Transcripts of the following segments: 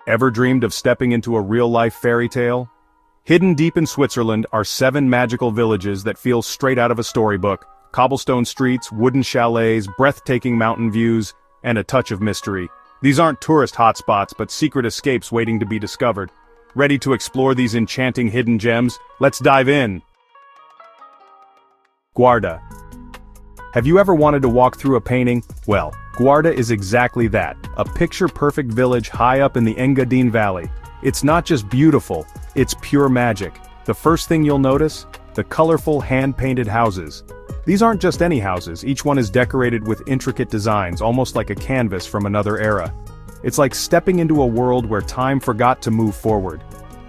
Ever dreamed of stepping into a real-life fairy tale? Hidden deep in Switzerland are 7 magical villages that feel straight out of a storybook. Cobblestone streets, wooden chalets, breathtaking mountain views, and a touch of mystery. These aren't tourist hotspots but secret escapes waiting to be discovered. Ready to explore these enchanting hidden gems? Let's dive in! Guarda. Have you ever wanted to walk through a painting? Well, Guarda is exactly that, a picture-perfect village high up in the Engadine Valley. It's not just beautiful, it's pure magic. The first thing you'll notice? The colorful hand-painted houses. These aren't just any houses, each one is decorated with intricate designs, almost like a canvas from another era. It's like stepping into a world where time forgot to move forward.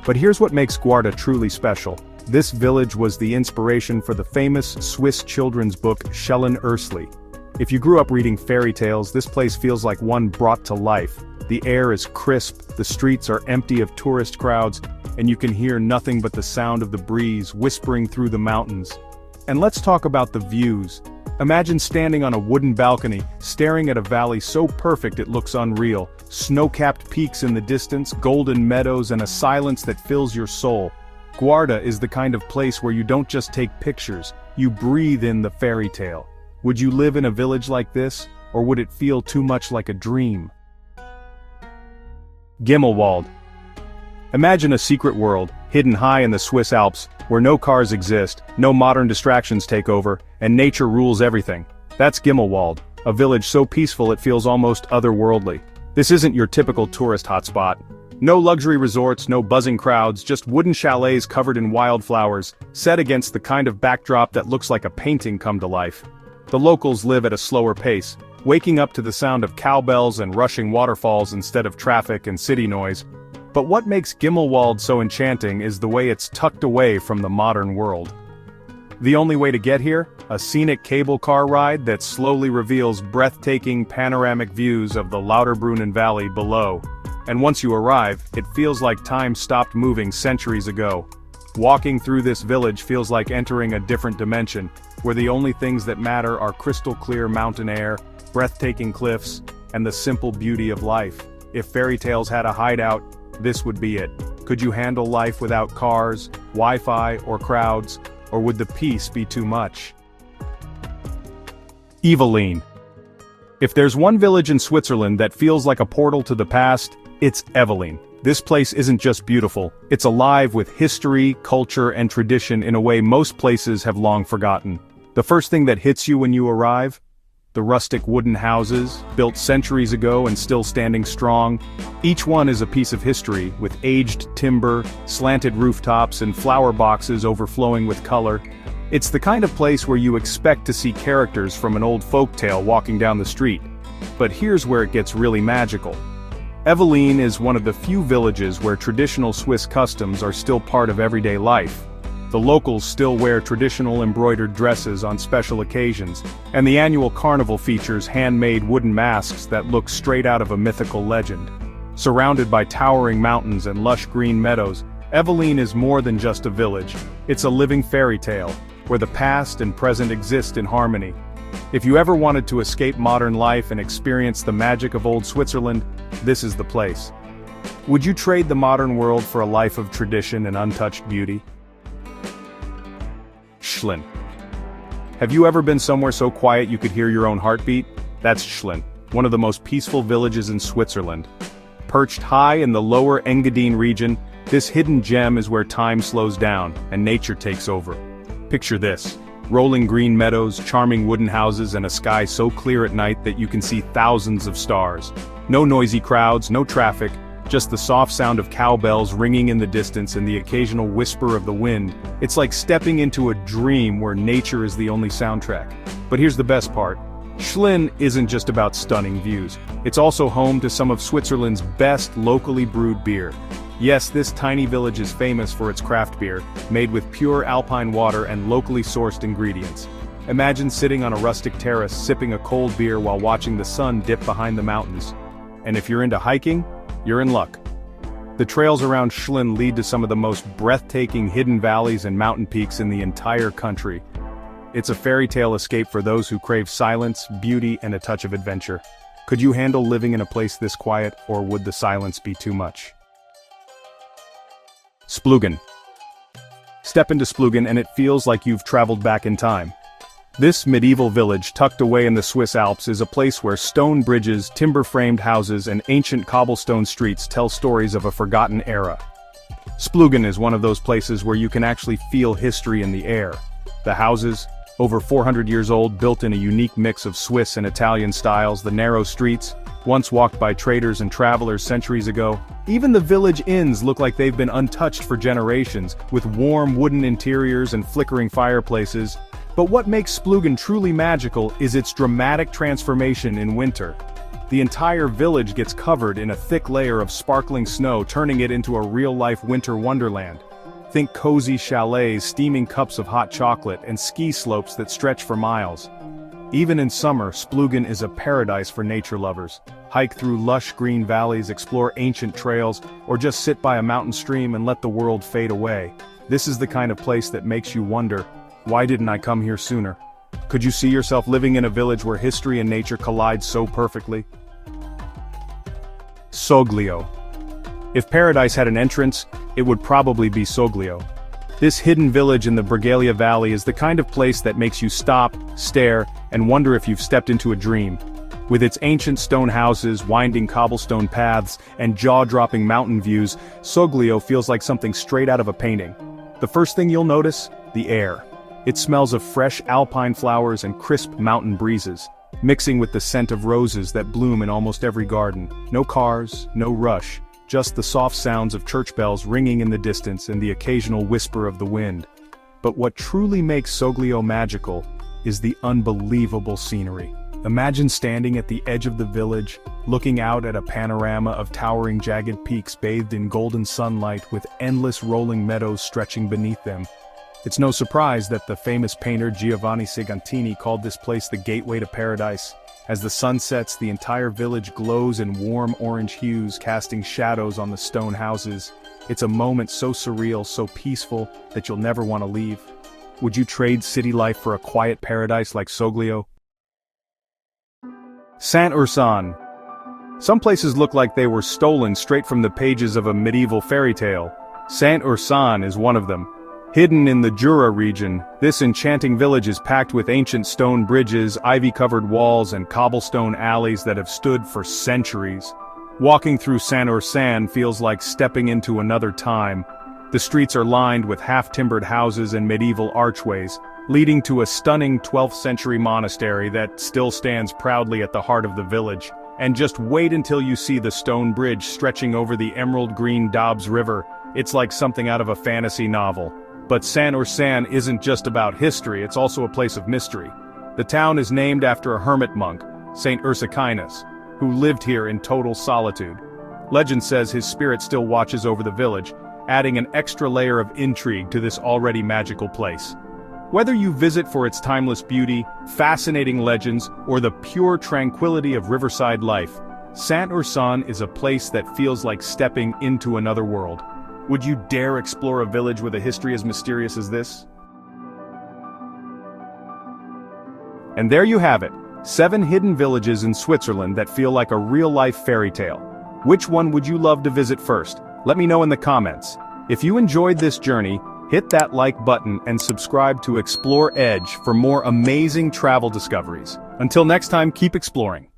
But here's what makes Guarda truly special. This village was the inspiration for the famous Swiss children's book Saint-Ursanne. If you grew up reading fairy tales, this place feels like one brought to life. The air is crisp, the streets are empty of tourist crowds, and you can hear nothing but the sound of the breeze whispering through the mountains. And let's talk about the views. Imagine standing on a wooden balcony, staring at a valley so perfect it looks unreal. Snow-capped peaks in the distance, golden meadows, and a silence that fills your soul. Guarda is the kind of place where you don't just take pictures, you breathe in the fairy tale. Would you live in a village like this, or would it feel too much like a dream? Gimmelwald. Imagine a secret world, hidden high in the Swiss Alps, where no cars exist, no modern distractions take over, and nature rules everything. That's Gimmelwald, a village so peaceful it feels almost otherworldly. This isn't your typical tourist hotspot. No luxury resorts, no buzzing crowds, just wooden chalets covered in wildflowers, set against the kind of backdrop that looks like a painting come to life. The locals live at a slower pace, waking up to the sound of cowbells and rushing waterfalls instead of traffic and city noise. But what makes Gimmelwald so enchanting is the way it's tucked away from the modern world. The only way to get here? A scenic cable car ride that slowly reveals breathtaking panoramic views of the Lauterbrunnen Valley below. And once you arrive, it feels like time stopped moving centuries ago. Walking through this village feels like entering a different dimension, where the only things that matter are crystal clear mountain air, breathtaking cliffs, and the simple beauty of life. If fairy tales had a hideout, this would be it. Could you handle life without cars, Wi-Fi, or crowds, or would the peace be too much? Evolène. If there's one village in Switzerland that feels like a portal to the past, it's Evolène. This place isn't just beautiful, it's alive with history, culture, and tradition in a way most places have long forgotten. The first thing that hits you when you arrive? The rustic wooden houses, built centuries ago and still standing strong. Each one is a piece of history, with aged timber, slanted rooftops, and flower boxes overflowing with color. It's the kind of place where you expect to see characters from an old folktale walking down the street. But here's where it gets really magical. Evolène is one of the few villages where traditional Swiss customs are still part of everyday life. The locals still wear traditional embroidered dresses on special occasions, and the annual carnival features handmade wooden masks that look straight out of a mythical legend. Surrounded by towering mountains and lush green meadows, Evolène is more than just a village. It's a living fairy tale, where the past and present exist in harmony. If you ever wanted to escape modern life and experience the magic of old Switzerland, this is the place. Would you trade the modern world for a life of tradition and untouched beauty? Tschlin. Have you ever been somewhere so quiet you could hear your own heartbeat? That's Tschlin, one of the most peaceful villages in Switzerland. Perched high in the lower Engadine region, this hidden gem is where time slows down and nature takes over. Picture this. Rolling green meadows, charming wooden houses, and a sky so clear at night that you can see thousands of stars. No noisy crowds, no traffic, just the soft sound of cowbells ringing in the distance and the occasional whisper of the wind. It's like stepping into a dream where nature is the only soundtrack. But here's the best part. Tschlin isn't just about stunning views. It's also home to some of Switzerland's best locally brewed beer. Yes, this tiny village is famous for its craft beer, made with pure alpine water and locally sourced ingredients. Imagine sitting on a rustic terrace sipping a cold beer while watching the sun dip behind the mountains. And if you're into hiking, you're in luck. The trails around Tschlin lead to some of the most breathtaking hidden valleys and mountain peaks in the entire country. It's a fairy tale escape for those who crave silence, beauty, and a touch of adventure. Could you handle living in a place this quiet, or would the silence be too much? Splügen. Step into Splügen and it feels like you've traveled back in time. This medieval village tucked away in the Swiss Alps is a place where stone bridges, timber-framed houses, and ancient cobblestone streets tell stories of a forgotten era. Splügen is one of those places where you can actually feel history in the air. The houses, over 400 years old, built in a unique mix of Swiss and Italian styles, the narrow streets, once walked by traders and travelers centuries ago. Even the village inns look like they've been untouched for generations, with warm wooden interiors and flickering fireplaces. But what makes Splügen truly magical is its dramatic transformation in winter. The entire village gets covered in a thick layer of sparkling snow, turning it into a real-life winter wonderland. Think cozy chalets, steaming cups of hot chocolate, and ski slopes that stretch for miles. Even in summer, Splügen is a paradise for nature lovers. Hike through lush green valleys, explore ancient trails, or just sit by a mountain stream and let the world fade away. This is the kind of place that makes you wonder, why didn't I come here sooner? Could you see yourself living in a village where history and nature collide so perfectly? Soglio. If paradise had an entrance, it would probably be Soglio. This hidden village in the Bregaglia Valley is the kind of place that makes you stop, stare, and wonder if you've stepped into a dream. With its ancient stone houses, winding cobblestone paths, and jaw-dropping mountain views, Soglio feels like something straight out of a painting. The first thing you'll notice? The air. It smells of fresh alpine flowers and crisp mountain breezes, mixing with the scent of roses that bloom in almost every garden. No cars, no rush. Just the soft sounds of church bells ringing in the distance and the occasional whisper of the wind. But what truly makes Soglio magical is the unbelievable scenery. Imagine standing at the edge of the village, looking out at a panorama of towering jagged peaks bathed in golden sunlight with endless rolling meadows stretching beneath them. It's no surprise that the famous painter Giovanni Segantini called this place the gateway to paradise. As the sun sets, the entire village glows in warm orange hues, casting shadows on the stone houses. It's a moment so surreal, so peaceful, that you'll never want to leave. Would you trade city life for a quiet paradise like Soglio? Saint-Ursanne. Some places look like they were stolen straight from the pages of a medieval fairy tale. Saint-Ursanne is one of them. Hidden in the Jura region, this enchanting village is packed with ancient stone bridges, ivy-covered walls, and cobblestone alleys that have stood for centuries. Walking through Saint-Ursanne feels like stepping into another time. The streets are lined with half-timbered houses and medieval archways, leading to a stunning 12th century monastery that still stands proudly at the heart of the village. And just wait until you see the stone bridge stretching over the emerald green Dobbs River. It's like something out of a fantasy novel. But Saint-Ursanne isn't just about history, it's also a place of mystery. The town is named after a hermit monk, Saint Ursanne, who lived here in total solitude. Legend says his spirit still watches over the village, adding an extra layer of intrigue to this already magical place. Whether you visit for its timeless beauty, fascinating legends, or the pure tranquility of riverside life, Saint-Ursanne is a place that feels like stepping into another world. Would you dare explore a village with a history as mysterious as this? And there you have it, 7 hidden villages in Switzerland that feel like a real-life fairy tale. Which one would you love to visit first? Let me know in the comments. If you enjoyed this journey, hit that like button and subscribe to Explore Edge for more amazing travel discoveries. Until next time, keep exploring.